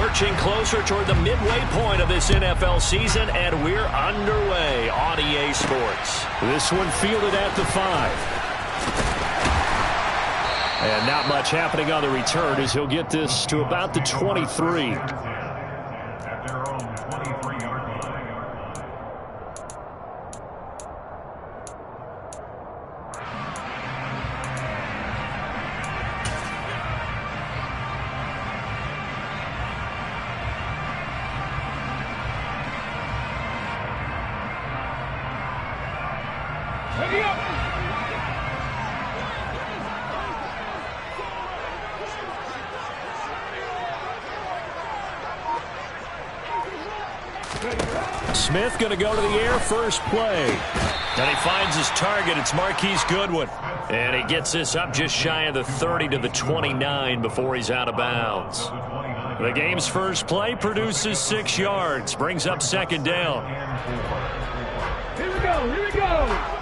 Marching closer toward the midway point of this NFL season, and we're underway on EA Sports. This one fielded at the 5. And not much happening on the return as he'll get this to about the 23. Smith going to go to the air first play. And he finds his target. It's Marquise Goodwin. And he gets this up just shy of the 30 to the 29 before he's out of bounds. The game's first play produces 6 yards. Brings up second down. Here we go. Here we go.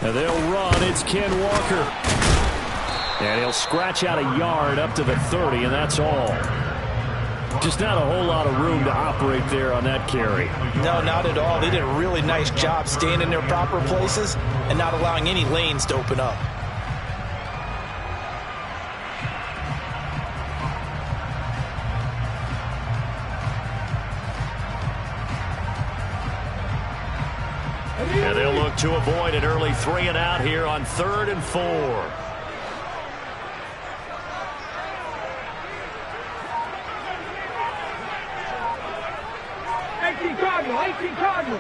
And they'll run. It's Ken Walker. And he'll scratch out a yard up to the 30, and that's all. Just not a whole lot of room to operate there on that carry. No, not at all. They did a really nice job staying in their proper places and not allowing any lanes to open up. And they'll look to avoid an early 3 and out here on 3rd and 4. 18 Cardinal.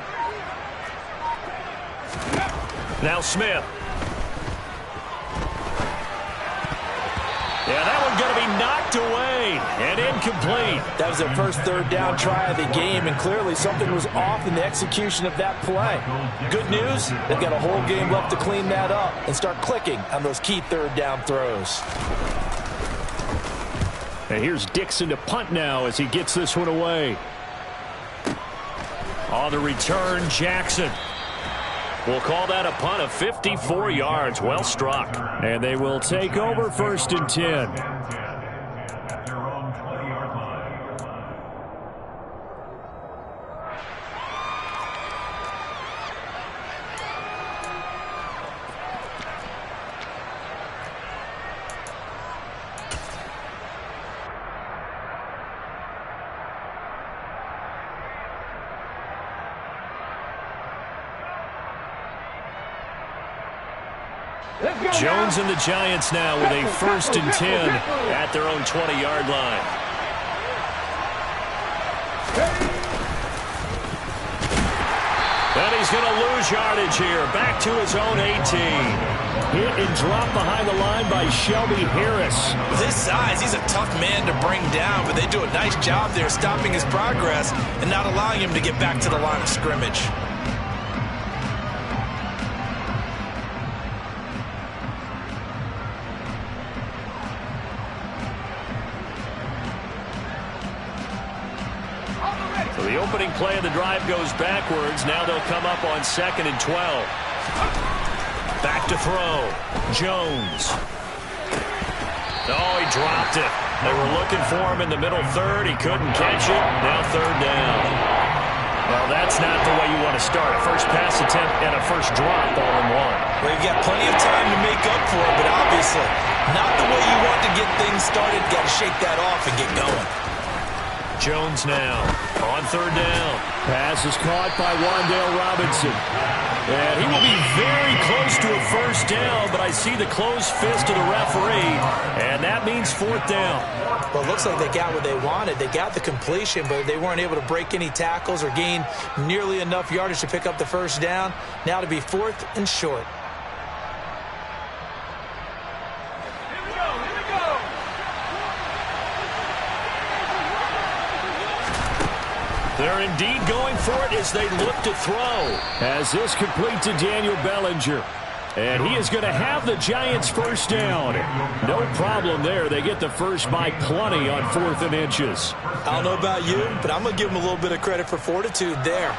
Now Smith. Yeah, that one's going to be knocked away and incomplete. That was their first 3rd down try of the game, and clearly something was off in the execution of that play. Good news, they've got a whole game left to clean that up and start clicking on those key 3rd down throws. And here's Dixon to punt now as he gets this one away. On the return, Jackson. We'll call that a punt of 54 yards. Well struck. And they will take over 1st and 10. Jones and the Giants now with a 1st and 10 at their own 20-yard line. And he's going to lose yardage here. Back to his own 18. Hit and drop behind the line by Shelby Harris. With his size, he's a tough man to bring down, but they do a nice job there stopping his progress and not allowing him to get back to the line of scrimmage. So the opening play of the drive goes backwards. Now they'll come up on 2nd and 12. Back to throw. Jones. Oh, he dropped it. They were looking for him in the middle 3rd. He couldn't catch it. Now 3rd down. Well, that's not the way you want to start. A first pass attempt and a first drop all in one. Well, you've got plenty of time to make up for it, but obviously not the way you want to get things started. Got to shake that off and get going. Jones now on 3rd down. Pass is caught by Wan'Dale Robinson. And he will be very close to a 1st down, but I see the closed fist of the referee, and that means 4th down. Well, it looks like they got what they wanted. They got the completion, but they weren't able to break any tackles or gain nearly enough yardage to pick up the 1st down. Now to be 4th and short. They're indeed going for it as they look to throw. As this complete to Daniel Bellinger. And he is going to have the Giants first down. No problem there. They get the first by plenty on 4th and inches. I don't know about you, but I'm going to give them a little bit of credit for fortitude there.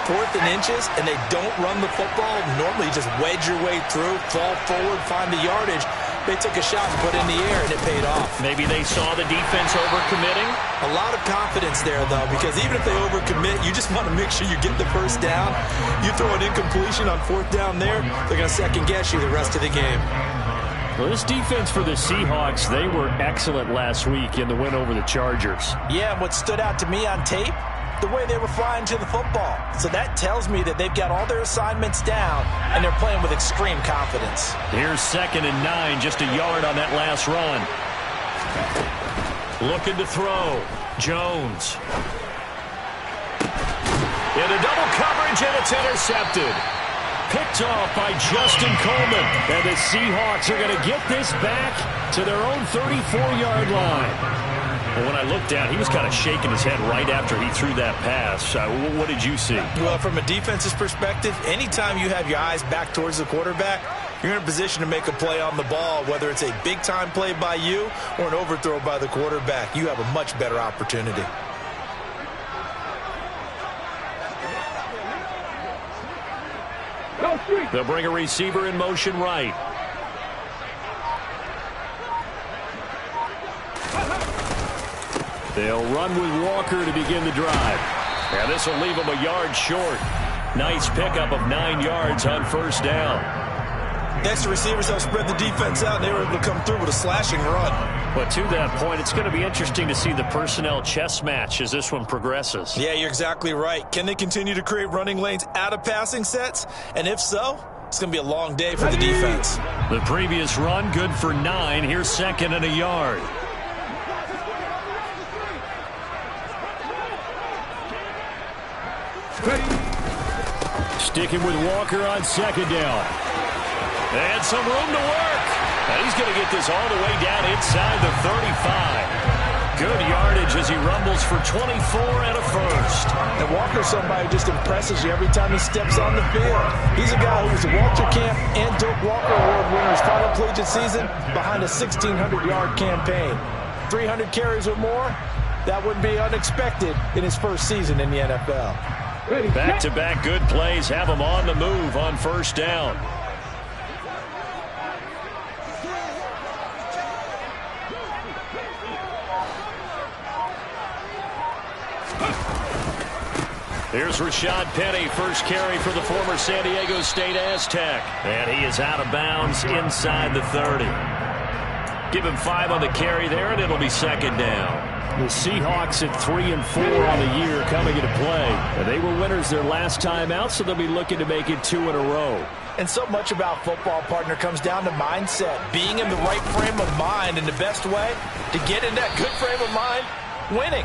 4th and inches, and they don't run the football. Normally, you just wedge your way through, fall forward, find the yardage. They took a shot and put it in the air, and it paid off. Maybe they saw the defense overcommitting. A lot of confidence there, though, because even if they overcommit, you just want to make sure you get the first down. You throw an incompletion on 4th down there, they're going to second-guess you the rest of the game. Well, this defense for the Seahawks, they were excellent last week in the win over the Chargers. Yeah, and what stood out to me on tape, the way they were flying to the football. So that tells me that they've got all their assignments down, and they're playing with extreme confidence. Here's 2nd and 9, just a yard on that last run. Looking to throw. Jones. Into double coverage, and it's intercepted. Picked off by Justin Coleman. And the Seahawks are going to get this back to their own 34-yard line. Well, when I looked down, he was kind of shaking his head right after he threw that pass. What did you see? Well, from a defense's perspective, anytime you have your eyes back towards the quarterback, you're in a position to make a play on the ball, whether it's a big-time play by you or an overthrow by the quarterback. You have a much better opportunity. They'll bring a receiver in motion right. They'll run with Walker to begin the drive. And this will leave them a yard short. Nice pickup of 9 yards on 1st down. Extra receivers help spread the defense out, and they were able to come through with a slashing run. But to that point, it's going to be interesting to see the personnel chess match as this one progresses. Yeah, you're exactly right. Can they continue to create running lanes out of passing sets? And if so, it's going to be a long day for the defense. The previous run, good for 9. Here's 2nd and a yard. Sticking with Walker on 2nd down. And some room to work. And he's going to get this all the way down inside the 35. Good yardage as he rumbles for 24 and a first. And Walker's somebody who just impresses you every time he steps on the field. He's a guy who was the Walter Camp and Doak Walker Award winner's final collegiate season behind a 1,600-yard campaign. 300 carries or more, that wouldn't be unexpected in his first season in the NFL. Back-to-back good plays have him on the move on 1st down. Here's Rashad Penny, first carry for the former San Diego State Aztec. And he is out of bounds inside the 30. Give him 5 on the carry there, and it'll be 2nd down. The Seahawks at 3 and 4 on the year coming into play. And they were winners their last time out, so they'll be looking to make it 2 in a row. And so much about football, partner, comes down to mindset. Being in the right frame of mind, and the best way to get in that good frame of mind, winning.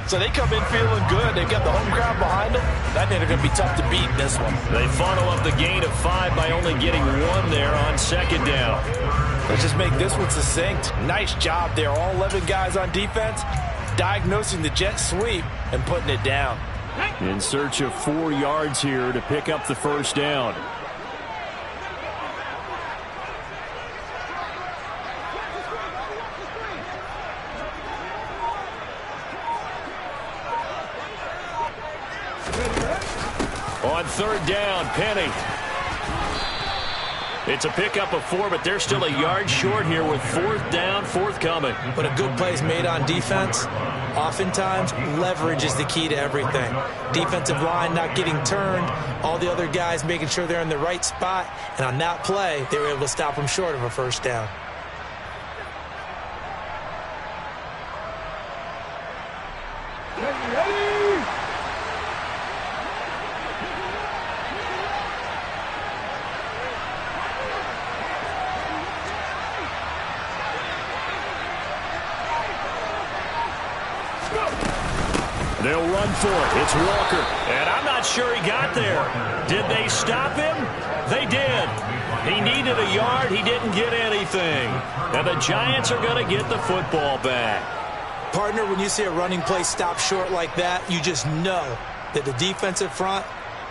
So they come in feeling good. They've got the home crowd behind them. I think they're going to be tough to beat in this one. They funnel up the gain of 5 by only getting 1 there on 2nd down. Let's just make this one succinct. Nice job there. All 11 guys on defense diagnosing the jet sweep and putting it down. In search of 4 yards here to pick up the 1st down. On 3rd down, Penny. It's a pickup of 4, but they're still a yard short here with 4th down, forthcoming. But a good play is made on defense. Oftentimes, leverage is the key to everything. Defensive line not getting turned, all the other guys making sure they're in the right spot, and on that play, they were able to stop them short of a 1st down. They'll run for it. It's Walker. And I'm not sure he got there. Did they stop him? They did. He needed a yard. He didn't get anything. And the Giants are going to get the football back. Partner, when you see a running play stop short like that, you just know that the defensive front,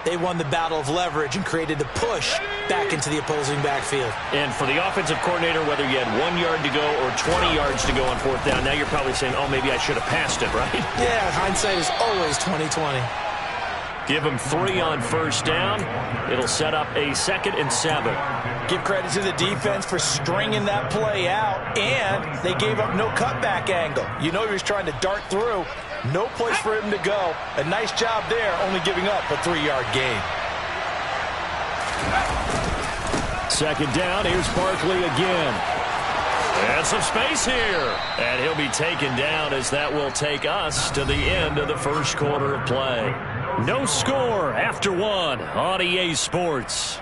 they won the battle of leverage and created a push back into the opposing backfield. And for the offensive coordinator, whether you had 1 yard to go or 20 yards to go on fourth down, now you're probably saying, oh, maybe I should have passed it, right? Yeah, hindsight is always 20/20. Give them 3 on first down. It'll set up a 2nd and 7. Give credit to the defense for stringing that play out, and they gave up no cutback angle. You know he was trying to dart through. No place for him to go. A nice job there, only giving up a 3-yard gain. 2nd down. Here's Barkley again. And some space here. And he'll be taken down as that will take us to the end of the first quarter of play. No score after 1 on EA Sports.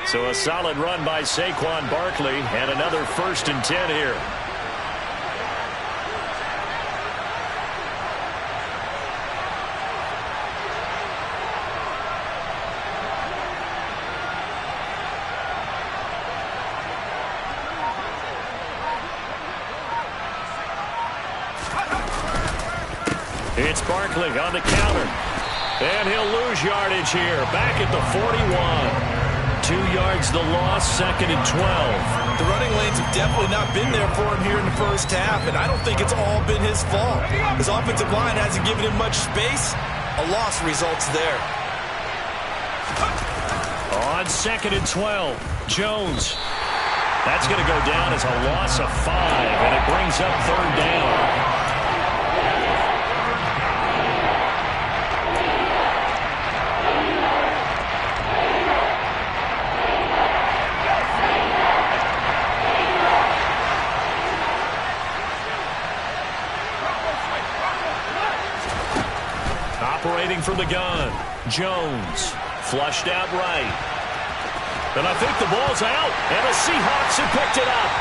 So a solid run by Saquon Barkley and another 1st and 10 here. It's Barkley on the counter. And he'll lose yardage here. Back at the 41. 2 yards the loss, 2nd and 12. The running lanes have definitely not been there for him here in the first half, and I don't think it's all been his fault. His offensive line hasn't given him much space. A loss results there. On 2nd and 12, Jones. That's going to go down as a loss of 5, and it brings up 3rd down. Operating from the gun, Jones, flushed out right. And I think the ball's out, and the Seahawks have picked it up.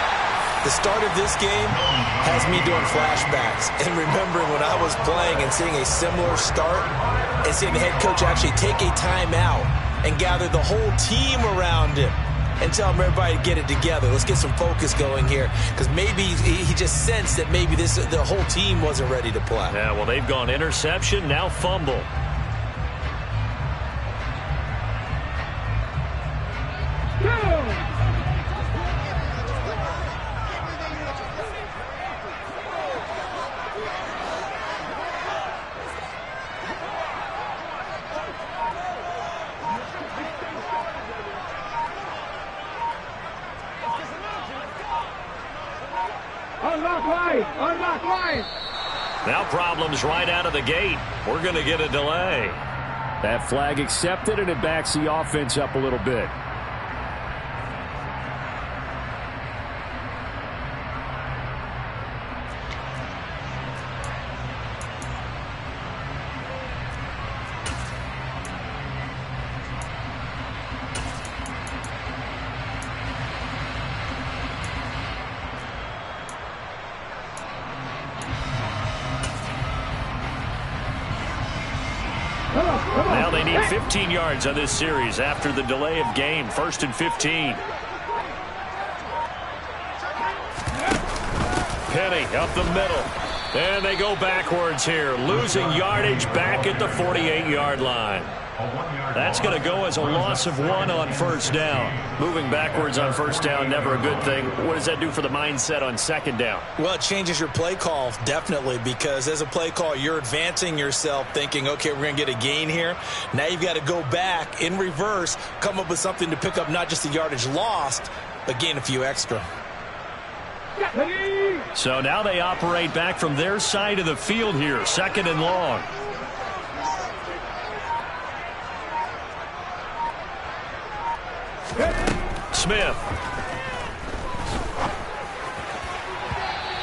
The start of this game has me doing flashbacks and remembering when I was playing and seeing a similar start and seeing the head coach actually take a timeout and gather the whole team around him and tell everybody to get it together. Let's get some focus going here, because maybe he just sensed that maybe the whole team wasn't ready to play. Yeah, well, they've gone interception, now fumble. Unlock line. Now problems right out of the gate. We're going to get a delay. That flag accepted, and it backs the offense up a little bit. Now they need 15 yards on this series after the delay of game. 1st and 15. Penny up the middle. And they go backwards here, losing yardage back at the 48-yard line. That's going to go as a loss of 1 on first down. Moving backwards on first down, never a good thing. What does that do for the mindset on second down? Well, it changes your play call, definitely, because as a play call, you're advancing yourself thinking, okay, we're going to get a gain here. Now you've got to go back in reverse, come up with something to pick up not just the yardage lost, but gain a few extra. So now they operate back from their side of the field here, 2nd and long. Smith.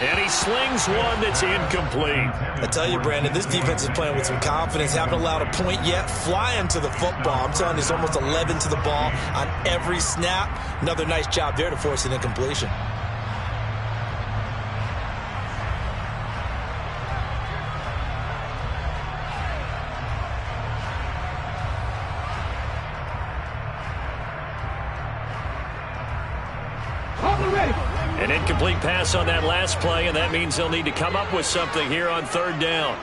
And he slings one that's incomplete. I tell you, Brandon, this defense is playing with some confidence. Haven't allowed a point yet. Flying to the football. I'm telling you, it's almost 11 to the ball on every snap. Another nice job there to force an incompletion. An incomplete pass on that last play, and that means they'll need to come up with something here on third down.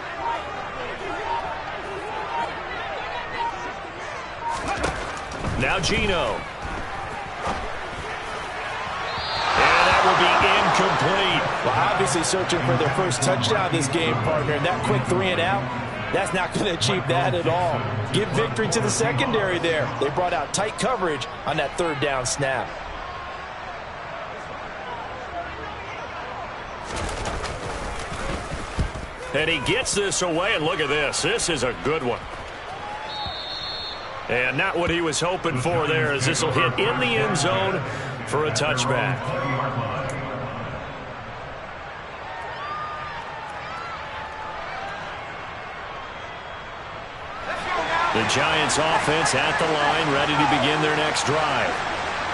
Now Geno. And that will be incomplete. Well, obviously searching for their first touchdown this game, partner. And that quick 3 and out, that's not going to achieve that at all. Give victory to the secondary there. They brought out tight coverage on that third down snap. And he gets this away, and look at this. This is a good one. And not what he was hoping for there, as this will hit in the end zone for a touchback. The Giants offense at the line, ready to begin their next drive.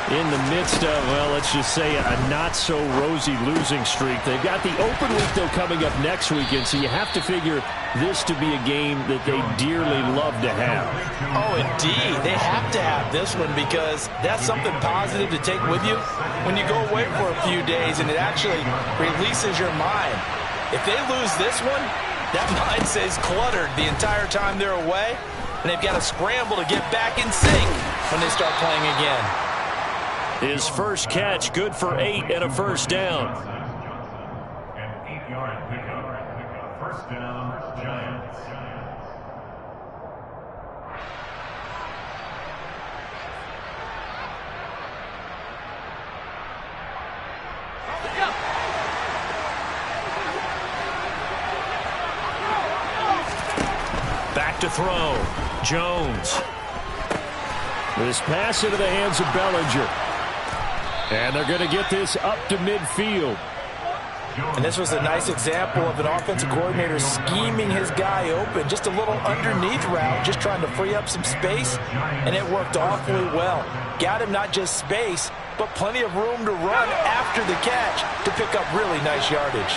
In the midst of, well, let's just say a not-so-rosy losing streak. They've got the open week, though, coming up next weekend, so you have to figure this to be a game that they dearly love to have. Oh, indeed. They have to have this one because that's something positive to take with you when you go away for a few days, and it actually releases your mind. If they lose this one, that mind stays cluttered the entire time they're away, and they've got to scramble to get back in sync when they start playing again. His first catch, good for 8 and a first down. An 8-yard pickup. First down, Giants. Back to throw. Jones. This pass into the hands of Bellinger. And they're going to get this up to midfield. And this was a nice example of an offensive coordinator scheming his guy open. Just a little underneath route, just trying to free up some space. And it worked awfully well. Got him not just space, but plenty of room to run after the catch to pick up really nice yardage.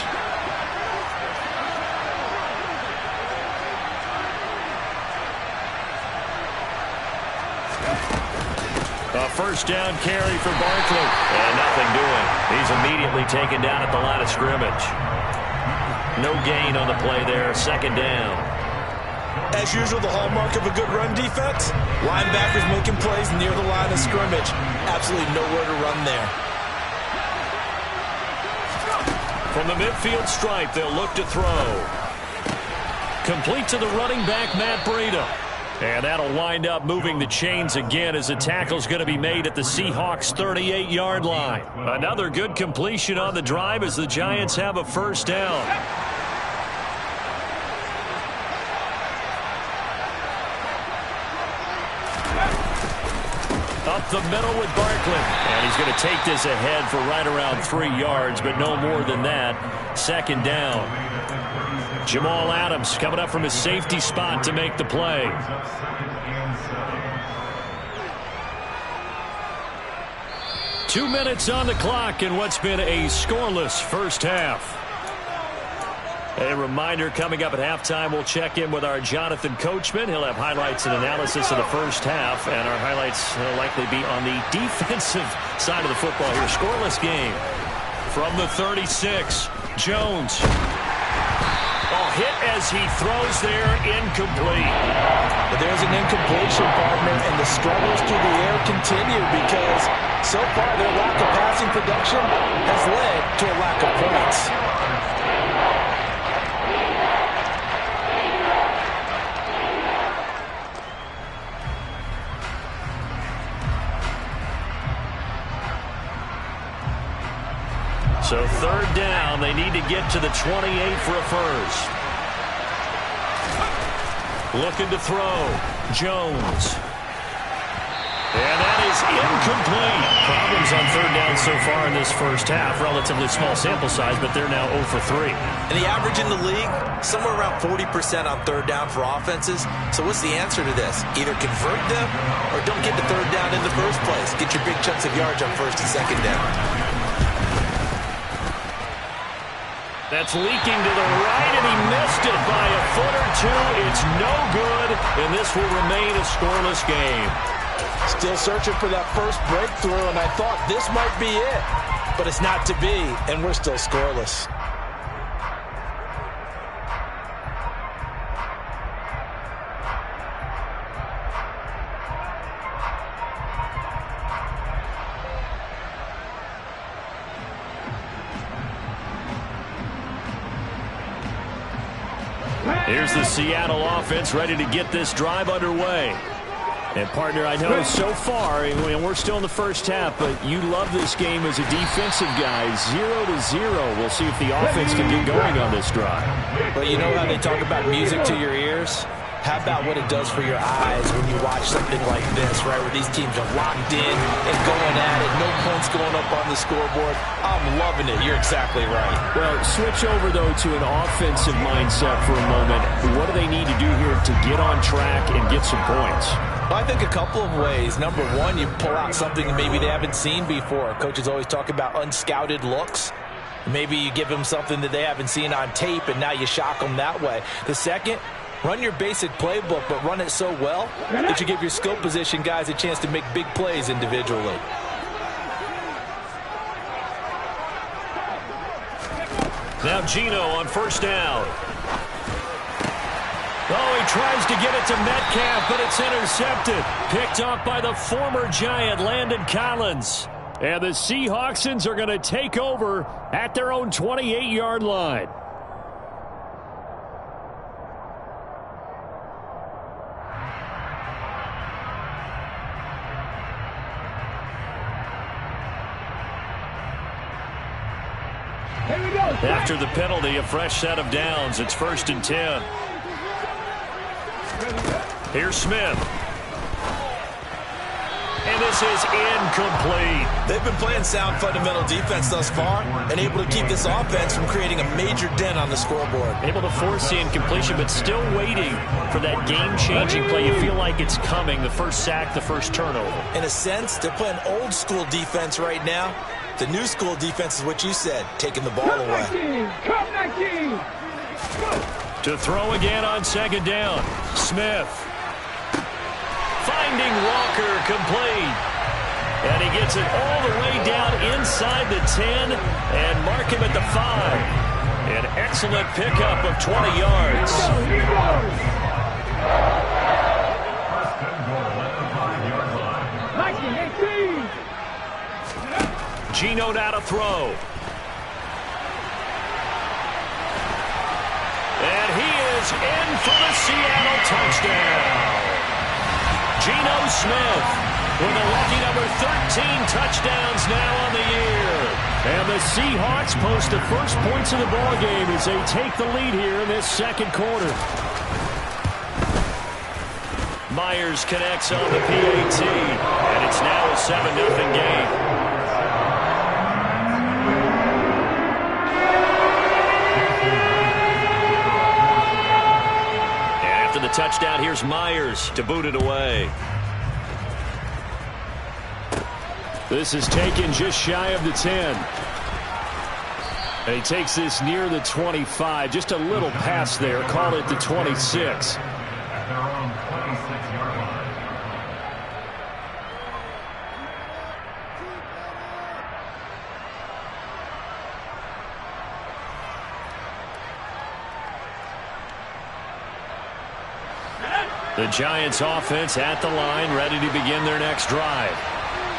A first down carry for Barkley. And nothing doing. He's immediately taken down at the line of scrimmage. No gain on the play there. Second down. As usual, the hallmark of a good run defense, linebackers making plays near the line of scrimmage. Absolutely nowhere to run there. From the midfield stripe, they'll look to throw. Complete to the running back, Matt Breida. And that'll wind up moving the chains again as the tackle's going to be made at the Seahawks' 38-yard line. Another good completion on the drive as the Giants have a first down. Up the middle with Barkley. And he's going to take this ahead for right around 3 yards, but no more than that. Second down. Jamal Adams coming up from his safety spot to make the play. Two minutes on the clock in what's been a scoreless first half. A reminder, coming up at halftime, we'll check in with our Jonathan Coachman. He'll have highlights and analysis of the first half, and our highlights will likely be on the defensive side of the football here. Scoreless game. From the 36, Jones. Oh, hit as he throws there, incomplete. But there's an incompletion, partner, and the struggles through the air continue because so far their lack of passing production has led to a lack of points. So third down, they need to get to the 28 for a first. Looking to throw. Jones. And that is incomplete. Problems on third down so far in this first half. Relatively small sample size, but they're now 0 for 3. And the average in the league, somewhere around 40% on third down for offenses. So what's the answer to this? Either convert them or don't get to third down in the first place. Get your big chunks of yards on first and second down. That's leaking to the right, and he missed it by a foot or two. It's no good, and this will remain a scoreless game. Still searching for that first breakthrough, and I thought this might be it. but it's not to be, and we're still scoreless. Here's the Seattle offense ready to get this drive underway. And, partner, I know so far, and we're still in the first half, but you love this game as a defensive guy. 0-0. We'll see if the offense can get going on this drive. Well, you know how they talk about music to your ears? How about what it does for your eyes when you watch something like this, right, where these teams are locked in and going at it, no points going up on the scoreboard? I'm loving it. You're exactly right. Well, switch over, though, to an offensive mindset for a moment. What do they need to do here to get on track and get some points? Well, I think a couple of ways. Number one, you pull out something maybe they haven't seen before. Coaches always talk about unscouted looks. Maybe you give them something that they haven't seen on tape, and now you shock them that way. The second, run your basic playbook, but run it so well that you give your skill position guys a chance to make big plays individually. Now Geno on first down. Oh, he tries to get it to Metcalf, but it's intercepted. Picked off by the former Giant, Landon Collins. And the Seahawksons are going to take over at their own 28-yard line. After the penalty, a fresh set of downs. It's 1st and 10. Here's Smith. And this is incomplete. They've been playing sound fundamental defense thus far and able to keep this offense from creating a major dent on the scoreboard. Able to force the incompletion, but still waiting for that game-changing play. You feel like it's coming, the first sack, the first turnover. In a sense, they're playing old-school defense right now. The new school defense is what you said, taking the ball away. To throw again on 2nd down. Smith. Finding Walker, complete. And he gets it all the way down inside the 10 and mark him at the 5. An excellent pickup of 20 yards. Geno now to throw. And he is in for the Seattle touchdown. Geno Smith with a lucky number 13 touchdowns now on the year. And the Seahawks post the first points of the ballgame as they take the lead here in this second quarter. Myers connects on the PAT, and it's now a 7-0 game. The touchdown, here's Myers to boot it away. This is taken just shy of the 10. And he takes this near the 25. Just a little pass there. Call it the 26. The Giants offense at the line, ready to begin their next drive.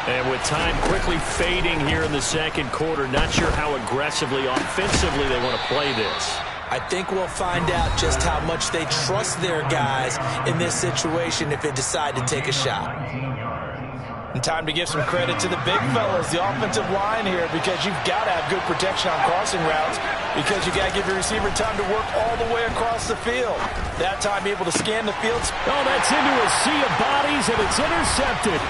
And with time quickly fading here in the second quarter, not sure how aggressively, offensively they want to play this. I think we'll find out just how much they trust their guys in this situation if they decide to take a shot. And time to give some credit to the big fellas, the offensive line here, because you've got to have good protection on crossing routes, because you got to give your receiver time to work all the way across the field. That time able to scan the field. Oh, that's into a sea of bodies, and it's intercepted.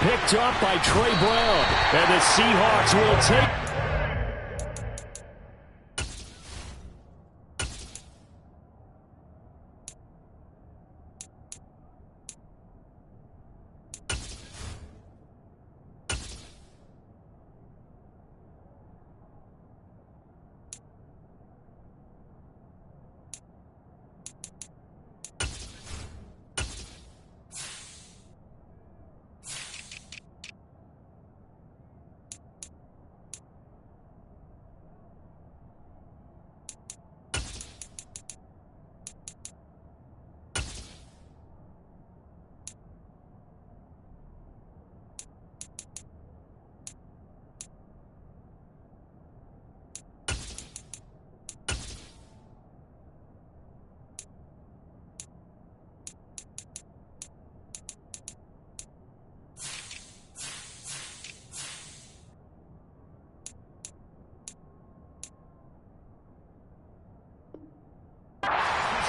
Picked up by Trey Brown. And the Seahawks will take...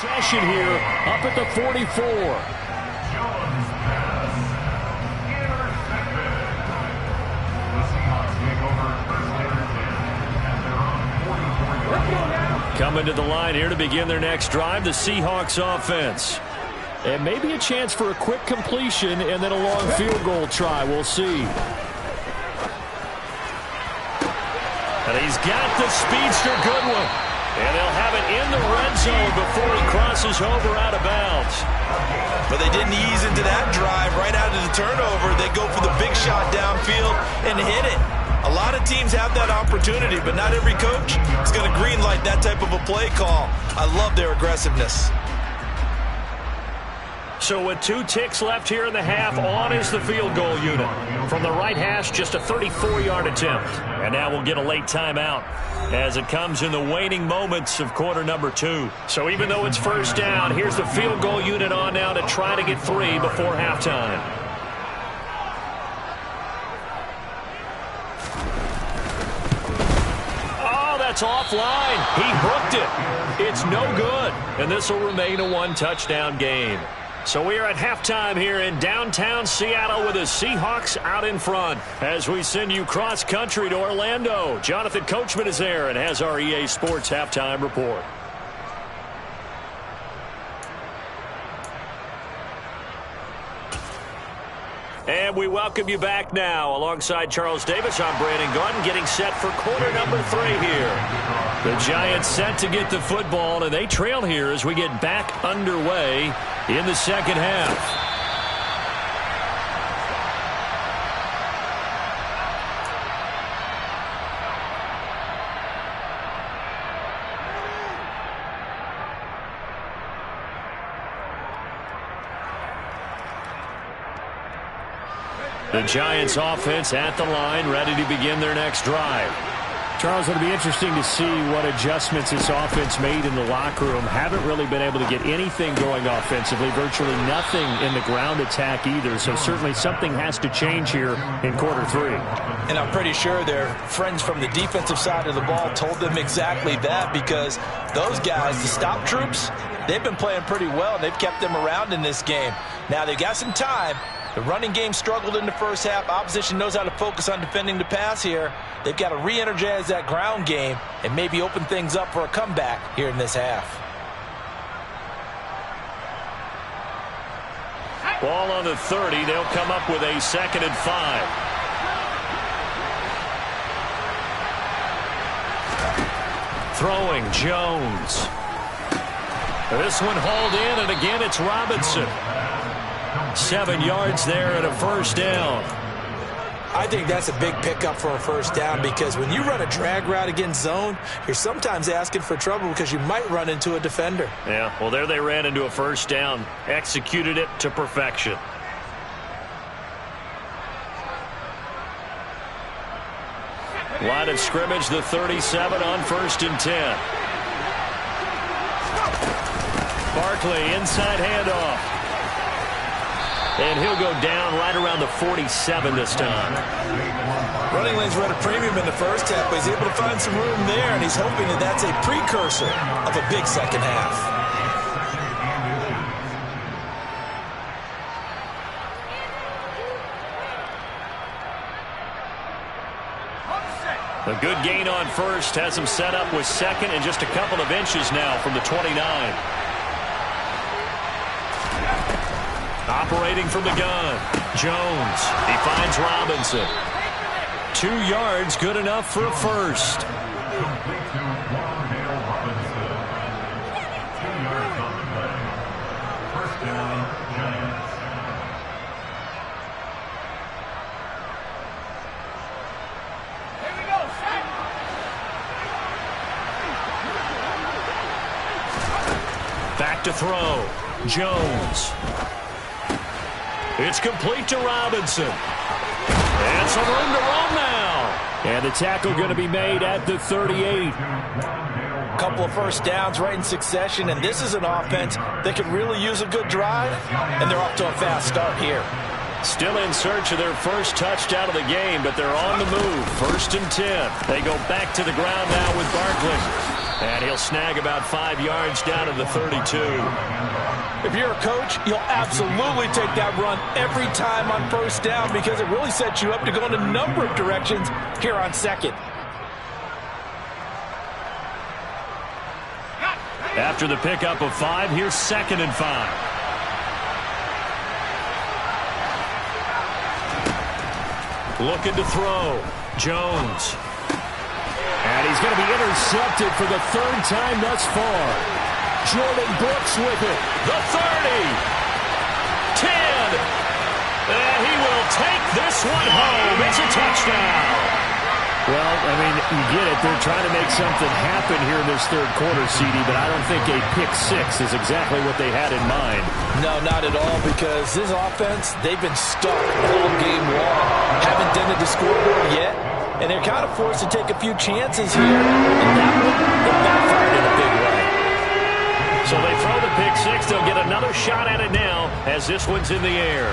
Possession here up at the 44. Coming to the line here to begin their next drive, the Seahawks offense. And maybe a chance for a quick completion and then a long field goal try. We'll see. And he's got the speedster Goodwin. And they'll have it in the red zone before he crosses over out of bounds. But they didn't ease into that drive right out of the turnover. They go for the big shot downfield and hit it. A lot of teams have that opportunity, but not every coach is going to green light that type of a play call. I love their aggressiveness. So with 2 ticks left here in the half, on is the field goal unit. From the right hash, just a 34-yard attempt. And now we'll get a late timeout as it comes in the waning moments of quarter number 2. So even though it's first down, here's the field goal unit on now to try to get 3 before halftime. That's offline. He hooked it. It's no good. And this will remain a 1-touchdown game. So we are at halftime here in downtown Seattle with the Seahawks out in front. As we send you cross-country to Orlando, Jonathan Coachman is there and has our EA Sports halftime report. And we welcome you back now. Alongside Charles Davis, I'm Brandon Gaudin, getting set for quarter number 3 here. The Giants set to get the football, and they trail here as we get back underway in the second half. The Giants offense at the line, ready to begin their next drive. Charles, it'll be interesting to see what adjustments this offense made in the locker room. Haven't really been able to get anything going offensively, virtually nothing in the ground attack either. So certainly something has to change here in quarter 3. And I'm pretty sure their friends from the defensive side of the ball told them exactly that, because those guys, the stop troops, they've been playing pretty well, and they've kept them around in this game. Now they've got some time. The running game struggled in the first half. Opposition knows how to focus on defending the pass here. They've got to re-energize that ground game and maybe open things up for a comeback here in this half. Ball on the 30. They'll come up with a 2nd and 5. Throwing, Jones. This one hauled in, and again it's Robinson. 7 yards there and a first down. I think that's a big pickup for a first down, because when you run a drag route against zone, you're sometimes asking for trouble because you might run into a defender. Yeah, well, there they ran into a first down. Executed it to perfection. Line of scrimmage, the 37 on 1st and 10. Barkley, inside handoff. And he'll go down right around the 47 this time. Running lanes were at a premium in the first half, but he's able to find some room there, and he's hoping that that's a precursor of a big second half. A good gain on 1st has him set up with 2nd and just a couple of inches now from the 29. Operating from the gun, Jones. He finds Robinson. 2 yards, good enough for a first. Back to throw, Jones. It's complete to Robinson. And some room to run now. And the tackle going to be made at the 38. Couple of first downs right in succession, and this is an offense that could really use a good drive, and they're off to a fast start here. Still in search of their first touchdown of the game, but they're on the move. 1st and 10. They go back to the ground now with Barkley. And he'll snag about 5 yards down to the 32. If you're a coach, you'll absolutely take that run every time on first down because it really sets you up to go in a number of directions here on second. After the pickup of 5, here's 2nd and 5. Looking to throw. Jones. And he's going to be intercepted for the 3rd time thus far. Jordan Brooks with it. The 30. 10. And he will take this one home. It's a touchdown. Well, I mean, you get it. They're trying to make something happen here in this 3rd quarter, CD, but I don't think a pick 6 is exactly what they had in mind. No, not at all, because this offense, they've been stuck all game long. Haven't done it to scoreboard yet, and they're kind of forced to take a few chances here, and that one, they backfired in a big way. So they throw the pick 6. They'll get another shot at it now as this one's in the air.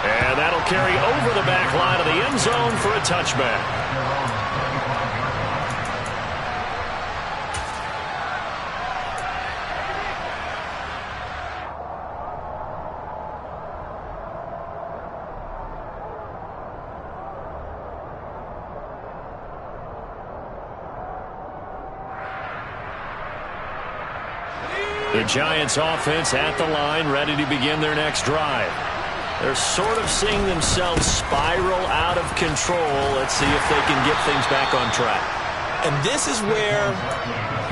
And that'll carry over the back line of the end zone for a touchback. The Giants offense at the line, ready to begin their next drive. They're sort of seeing themselves spiral out of control. Let's see if they can get things back on track. And this is where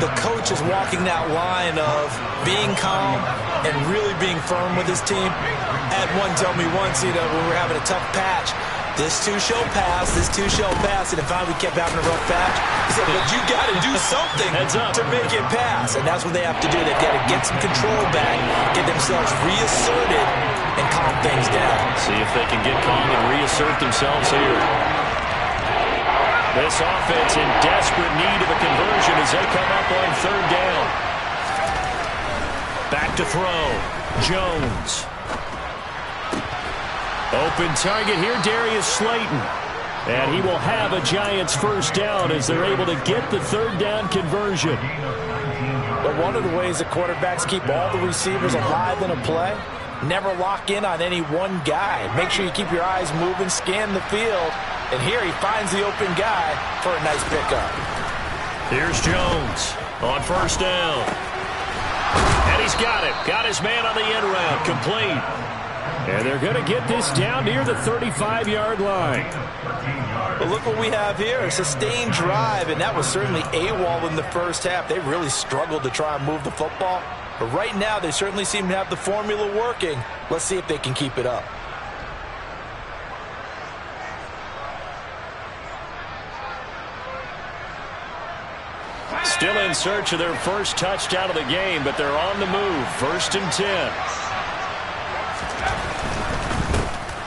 the coach is walking that line of being calm and really being firm with his team. I had one tell me once, when we were having a tough patch, this too shall pass, this too shall pass. And if we kept having a rough patch, he said, but you got to do something to make it pass. And that's what they have to do. They've got to get some control back, get themselves reasserted, and calm things down. See if they can get calm and reassert themselves here. This offense in desperate need of a conversion as they come up on 3rd down. Back to throw. Jones. Open target here, Darius Slayton. And he will have a Giants 1st down as they're able to get the 3rd down conversion. But one of the ways that quarterbacks keep all the receivers alive in a play, never lock in on any one guy. Make sure you keep your eyes moving, scan the field. And here he finds the open guy for a nice pickup. Here's Jones on 1st down. And he's got it. Got his man on the end route. Complete. And they're going to get this down near the 35-yard line. But look what we have here, a sustained drive, and that was certainly AWOL in the first half. They really struggled to try and move the football. But right now, they certainly seem to have the formula working. Let's see if they can keep it up. Still in search of their first touchdown of the game, but they're on the move. 1st and 10.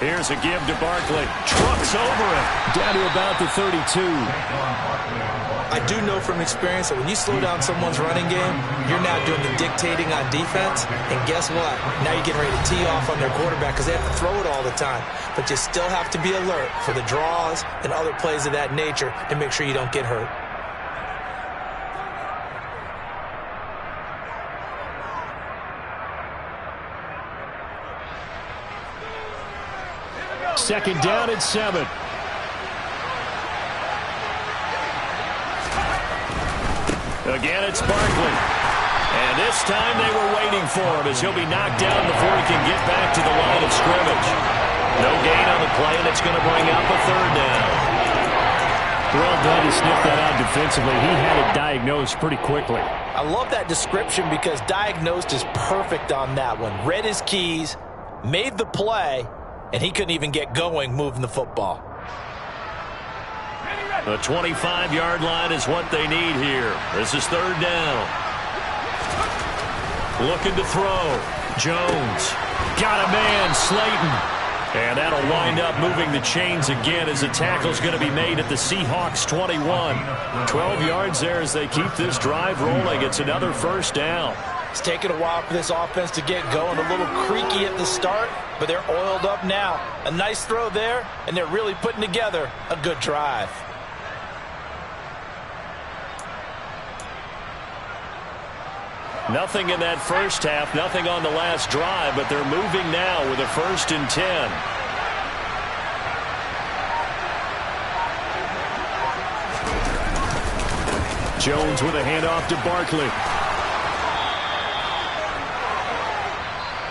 Here's a give to Barkley. Trucks over it. Down to about the 32. I do know from experience that when you slow down someone's running game, you're now doing the dictating on defense. And guess what? Now you're getting ready to tee off on their quarterback because they have to throw it all the time. But you still have to be alert for the draws and other plays of that nature and make sure you don't get hurt. Second down and 7. Again, it's Barkley. And this time they were waiting for him as he'll be knocked down before he can get back to the line of scrimmage. No gain on the play, and it's going to bring up a 3rd down. Well done to sniff that out defensively. He had it diagnosed pretty quickly. I love that description because diagnosed is perfect on that one. Read his keys, made the play, and he couldn't even get going moving the football. The 25-yard line is what they need here. This is 3rd down. Looking to throw. Jones. Got a man, Slayton. And that'll wind up moving the chains again as the tackle's going to be made at the Seahawks 21. 12 yards there as they keep this drive rolling. It's another 1st down. It's taken a while for this offense to get going. A little creaky at the start, but they're oiled up now. A nice throw there, and they're really putting together a good drive. Nothing in that first half, nothing on the last drive, but they're moving now with a 1st and 10. Jones with a handoff to Barkley.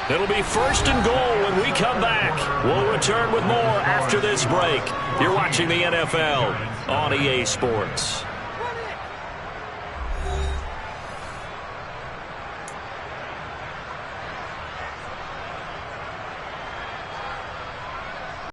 It'll be 1st and goal when we come back. We'll return with more after this break. You're watching the NFL on EA Sports.